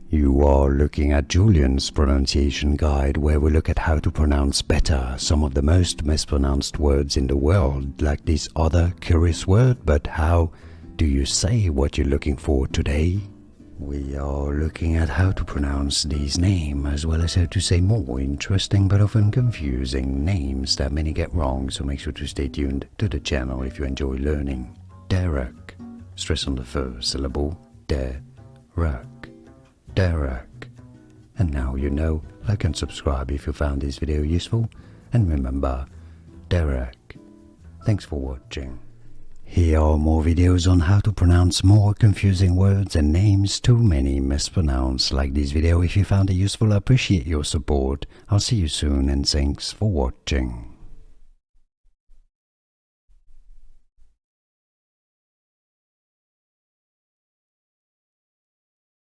You are looking at Julian's pronunciation guide, where we look at how to pronounce better some of the most mispronounced words in the world, like this other curious word. But how do you say what you're looking for today? We are looking at how to pronounce these names, as well as how to say more interesting but often confusing names that many get wrong, so make sure to stay tuned to the channel if you enjoy learning. Derrick. Stress on the first syllable. Derrick. Derrick. And now you know. Like and subscribe if you found this video useful. And remember, Derrick. Thanks for watching. Here are more videos on how to pronounce more confusing words and names too many mispronounced. Like this video if you found it useful. I appreciate your support. I'll see you soon and thanks for watching.